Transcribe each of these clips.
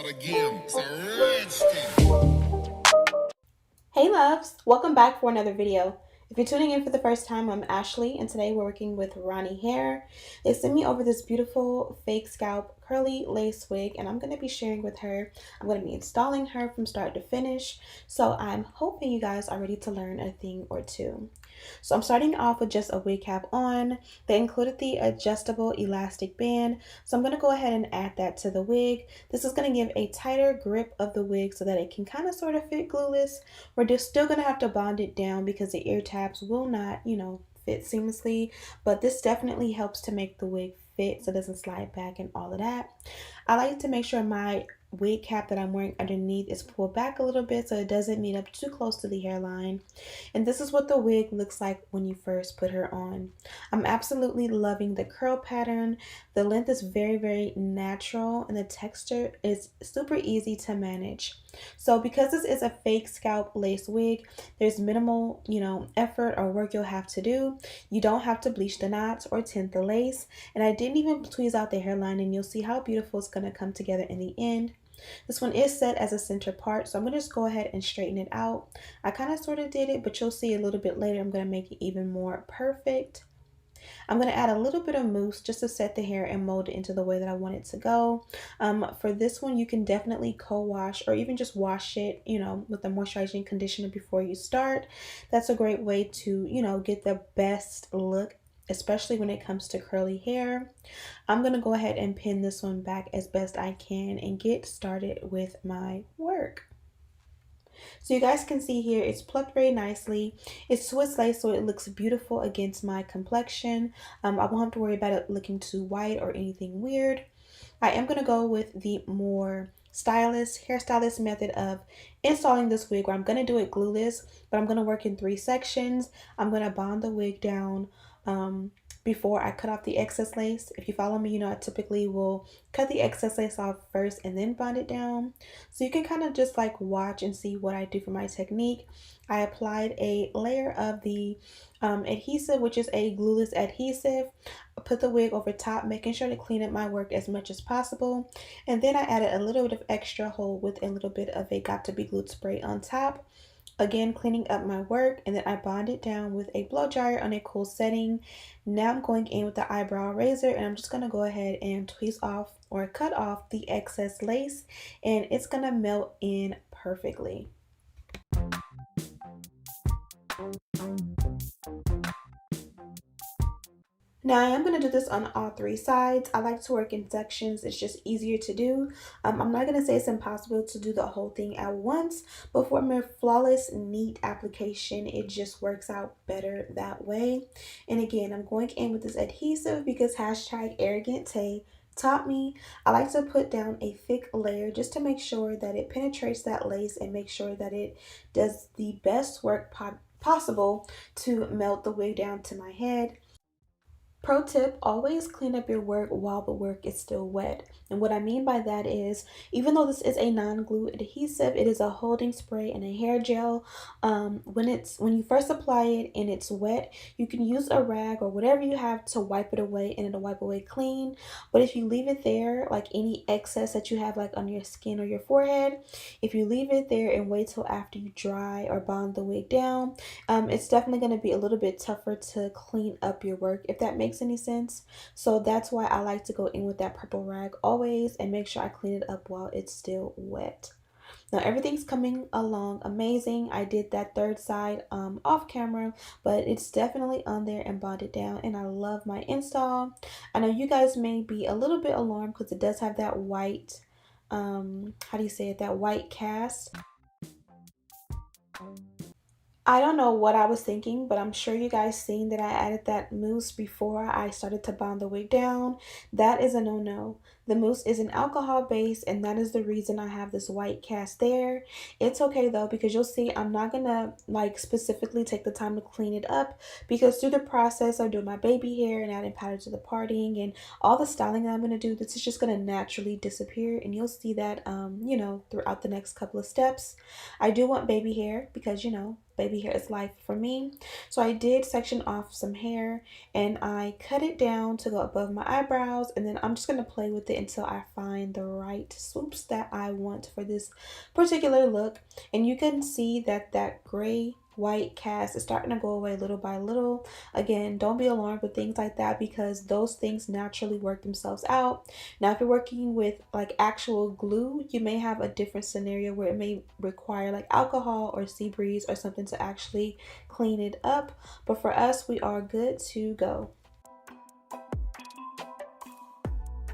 out again. It's a rich thing. Hey loves, welcome back for another video. If you're tuning in for the first time, I'm Ashley and today we're working with Ronniehair. They sent me over this beautiful fake scalp curly lace wig and I'm going to be sharing with her. I'm going to be installing her from start to finish. So I'm hoping you guys are ready to learn a thing or two. So I'm starting off with just a wig cap on. They included the adjustable elastic band. So I'm going to go ahead and add that to the wig. This is going to give a tighter grip of the wig so that it can kind of sort of fit glueless. We're just still going to have to bond it down because the ear tabs will not, fit seamlessly. But this definitely helps to make the wig fit so it doesn't slide back and all of that. I like to make sure my wig cap that I'm wearing underneath is pulled back a little bit so it doesn't meet up too close to the hairline. And this is what the wig looks like when you first put her on. I'm absolutely loving the curl pattern. The length is very, very natural and the texture is super easy to manage. So because this is a fake scalp lace wig, there's minimal, effort or work you'll have to do. You don't have to bleach the knots or tint the lace. And I didn't even tweeze out the hairline and you'll see how beautiful it's going to come together in the end. This one is set as a center part, so I'm going to just go ahead and straighten it out. I kind of sort of did it, but you'll see a little bit later I'm going to make it even more perfect. I'm going to add a little bit of mousse just to set the hair and mold it into the way that I want it to go. For this one, you can definitely co-wash or even just wash it, with a moisturizing conditioner before you start. That's a great way to, get the best look, especially when it comes to curly hair. I'm going to go ahead and pin this one back as best I can and get started with my work. So you guys can see here it's plucked very nicely. It's Swiss lace, so it looks beautiful against my complexion. I won't have to worry about it looking too white or anything weird. I am going to go with the more hairstylist method of installing this wig where I'm going to do it glueless, but I'm going to work in 3 sections. I'm going to bond the wig down before I cut off the excess lace. If you follow me, I typically will cut the excess lace off first and then bond it down. So you can kind of just like watch and see what I do for my technique. I applied a layer of the adhesive, which is a glueless adhesive. Put the wig over top, making sure to clean up my work as much as possible. And then I added a little bit of extra hold with a little bit of a got to be glued spray on top. Again, cleaning up my work, and then I bond it down with a blow dryer on a cool setting. Now I'm going in with the eyebrow razor and I'm just going to go ahead and tweeze off or cut off the excess lace, and it's going to melt in perfectly. Now I am going to do this on all 3 sides. I like to work in sections. It's just easier to do. I'm not going to say it's impossible to do the whole thing at once, but for a more flawless, neat application, it just works out better that way. And again, I'm going in with this adhesive because #ArrogantTay taught me. I like to put down a thick layer just to make sure that it penetrates that lace and make sure that it does the best work possible to melt the wig down to my head. Pro tip, always clean up your work while the work is still wet. And what I mean by that is, even though this is a non-glue adhesive, it is a holding spray and a hair gel. When you first apply it and it's wet, you can use a rag or whatever you have to wipe it away and it'll wipe away clean. But if you leave it there, like any excess that you have like on your skin or your forehead, if you leave it there and wait till after you dry or bond the wig down, it's definitely going to be a little bit tougher to clean up your work, if that makes any sense. So that's why I like to go in with that purple rag always and make sure I clean it up while it's still wet. Now everything's coming along amazing. I did that 3rd side off camera, but it's definitely on there and bonded down, and I love my install. I know you guys may be a little bit alarmed because it does have that white, how do you say it, that white cast. I don't know what I was thinking, but I'm sure you guys seen that I added that mousse before I started to bond the wig down. That is a no-no. The mousse is an alcohol base, and that is the reason I have this white cast there. It's okay though, because you'll see I'm not gonna like specifically take the time to clean it up, because through the process of doing my baby hair and adding powder to the parting and all the styling that I'm gonna do, this is just gonna naturally disappear, and you'll see that throughout the next couple of steps. I do want baby hair because baby hair is life for me. So I did section off some hair and I cut it down to go above my eyebrows, and then I'm just going to play with it until I find the right swoops that I want for this particular look. And you can see that that gray white cast is starting to go away little by little. Again, don't be alarmed with things like that because those things naturally work themselves out. Now, if you're working with like actual glue, you may have a different scenario where it may require like alcohol or sea breeze or something to actually clean it up. But for us, we are good to go.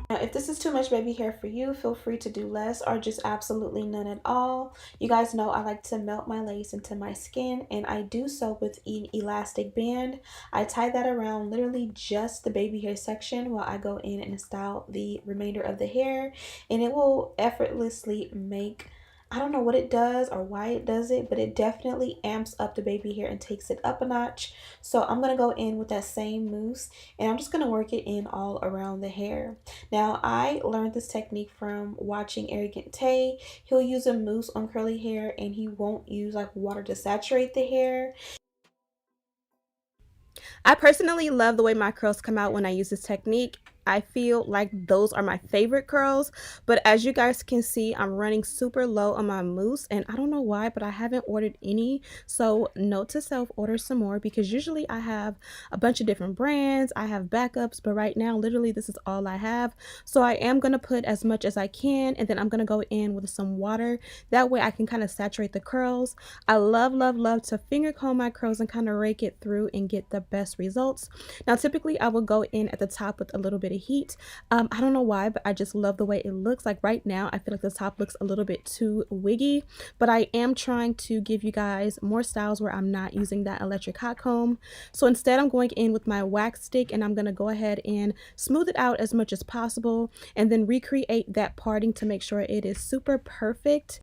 Now, if this is too much baby hair for you, feel free to do less or just absolutely none at all. You guys know I like to melt my lace into my skin, and I do so with an elastic band. I tie that around literally just the baby hair section while I go in and style the remainder of the hair, and it will effortlessly make, I don't know what it does or why it does it, but it definitely amps up the baby hair and takes it up a notch. So I'm going to go in with that same mousse and I'm just going to work it in all around the hair. Now, I learned this technique from watching Arrogant Tay. He'll use a mousse on curly hair and he won't use like water to saturate the hair. I personally love the way my curls come out when I use this technique. I feel like those are my favorite curls, but as you guys can see, I'm running super low on my mousse, and I don't know why, but I haven't ordered any. So note to self, order some more, because usually I have a bunch of different brands, I have backups, but right now literally this is all I have. So I am going to put as much as I can, and then I'm going to go in with some water. That way I can kind of saturate the curls. I love to finger comb my curls and kind of rake it through and get the best results. Now typically I will go in at the top with a little bit of heat. I don't know why, but I just love the way it looks. Like right now I feel like the top looks a little bit too wiggy, but I am trying to give you guys more styles where I'm not using that electric hot comb. So instead I'm going in with my wax stick and I'm going to go ahead and smooth it out as much as possible and then recreate that parting to make sure it is super perfect.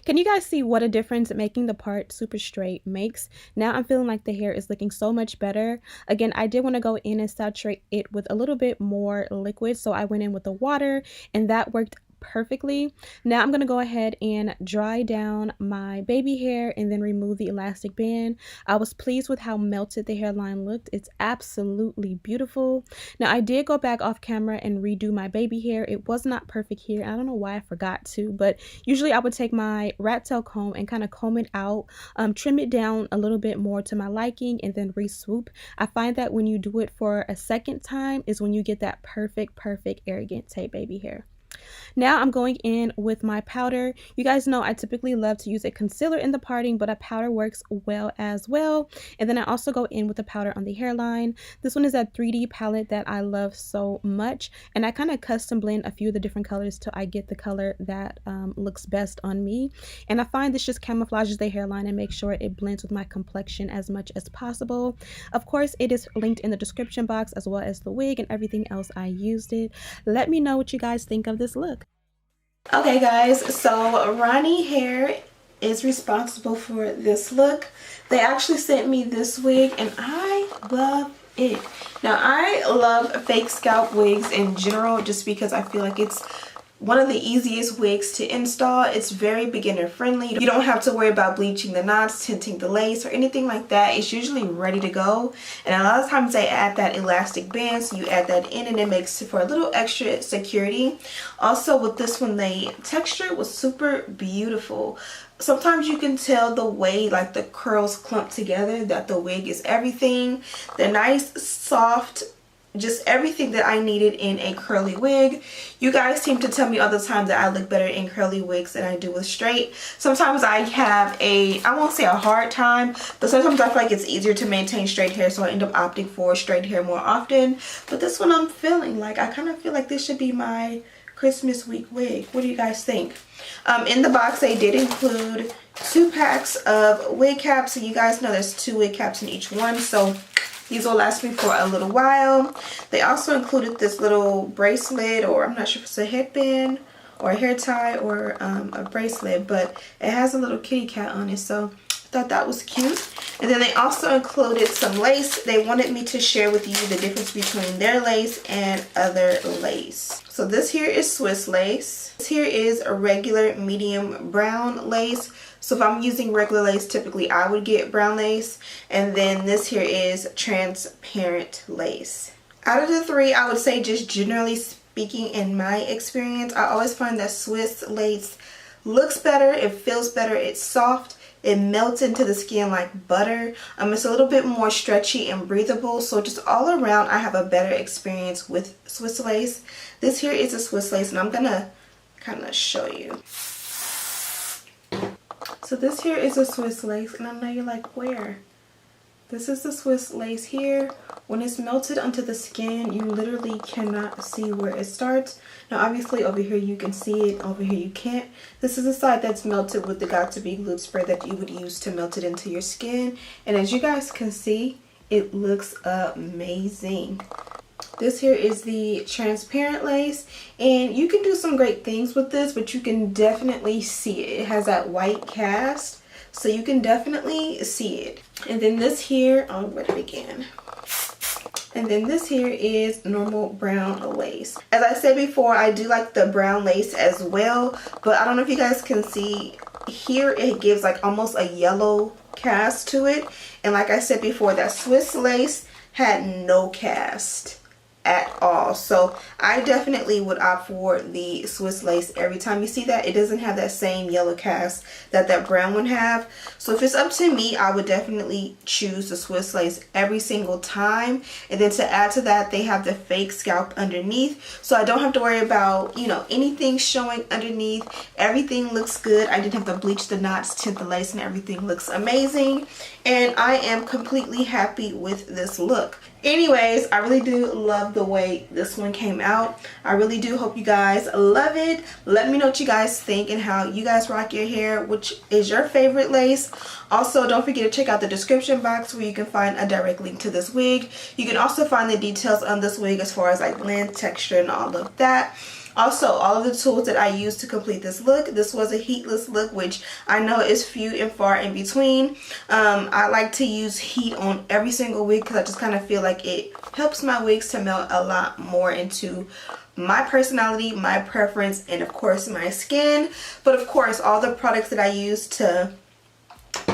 Can you guys see what a difference making the part super straight makes? Now I'm feeling like the hair is looking so much better. Again, I did want to go in and saturate it with a little bit more liquid, so I went in with the water and that worked perfectly. Now I'm going to go ahead and dry down my baby hair and then remove the elastic band. I was pleased with how melted the hairline looked. It's absolutely beautiful. Now I did go back off camera and redo my baby hair. It was not perfect here. I don't know why I forgot to, but usually I would take my rat tail comb and kind of comb it out, trim it down a little bit more to my liking, and then re-swoop. I find that when you do it for a second time is when you get that perfect Arrogant Tay baby hair. Now I'm going in with my powder. You guys know I typically love to use a concealer in the parting, but a powder works well as well. And then I also go in with the powder on the hairline. This one is that 3D palette that I love so much, and I kind of custom blend a few of the different colors till I get the color that looks best on me. And I find this just camouflages the hairline and makes sure it blends with my complexion as much as possible. Of course, it is linked in the description box as well as the wig and everything else I used it. Let me know what you guys think of this look. Okay guys, so Ronniehair is responsible for this look. They actually sent me this wig and I love it. Now I love fake scalp wigs in general just because I feel like it's one of the easiest wigs to install. It's very beginner friendly. You don't have to worry about bleaching the knots, tinting the lace, or anything like that. It's usually ready to go. And a lot of times they add that elastic band, so you add that in and it makes it for a little extra security. Also with this one, the texture was super beautiful. Sometimes you can tell the way like the curls clump together that the wig is everything. The nice, soft, just everything that I needed in a curly wig. You guys seem to tell me all the time that I look better in curly wigs than I do with straight. Sometimes I have I won't say a hard time, but sometimes I feel like it's easier to maintain straight hair, so I end up opting for straight hair more often. But this one I'm feeling like, I kind of feel like this should be my Christmas week wig. What do you guys think? In the box they did include 2 packs of wig caps, so you guys know there's 2 wig caps in each one, so these will last me for a little while. They also included this little bracelet, or I'm not sure if it's a headband or a hair tie or a bracelet, but it has a little kitty cat on it, so I Thought that was cute. And then they also included some lace. They wanted me to share with you the difference between their lace and other lace. So this here is Swiss lace. This here is a regular medium brown lace. So if I'm using regular lace, typically I would get brown lace. And then this here is transparent lace. Out of the three, I would say, just generally speaking, in my experience, I always find that Swiss lace looks better, it feels better, it's soft, it melts into the skin like butter. It's a little bit more stretchy and breathable. So just all around, I have a better experience with Swiss lace. This here is a Swiss lace, and I'm gonna kind of show you. So this here is a Swiss lace, and I know you're like, where? This is the Swiss lace here. When it's melted onto the skin, you literally cannot see where it starts. Now obviously over here you can see it, over here you can't. This is the side that's melted with the Got2b glue spray that you would use to melt it into your skin. And as you guys can see, it looks amazing. This here is the transparent lace, and you can do some great things with this, but you can definitely see it. It has that white cast, so you can definitely see it. And then this here, oh, where to begin? And then this here is normal brown lace. As I said before, I do like the brown lace as well, but I don't know if you guys can see here, it gives like almost a yellow cast to it. And like I said before, that Swiss lace had no cast at all. So I definitely would opt for the Swiss lace every time. You see that it doesn't have that same yellow cast that that brown one have. So if it's up to me, I would definitely choose the Swiss lace every single time. And then to add to that, they have the fake scalp underneath, so I don't have to worry about, you know, anything showing underneath. Everything looks good. I didn't have to bleach the knots, tint the lace, and everything looks amazing. And I am completely happy with this look. Anyways, I really do love the way this one came out. I really do hope you guys love it. Let me know what you guys think and how you guys rock your hair, which is your favorite lace. Also, don't forget to check out the description box where you can find a direct link to this wig. You can also find the details on this wig as far as like length, texture, and all of that. Also, all of the tools that I used to complete this look. This was a heatless look, which I know is few and far in between. I like to use heat on every single wig because I just kind of feel like it helps my wigs to melt a lot more into my personality, my preference, and of course my skin. But of course, all the products that I use to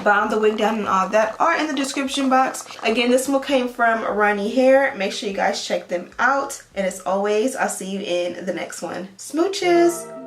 bomb the wig down and all that are in the description box. Again, this one came from Ronniehair. Make sure you guys check them out. And as always, I'll see you in the next one. Smooches!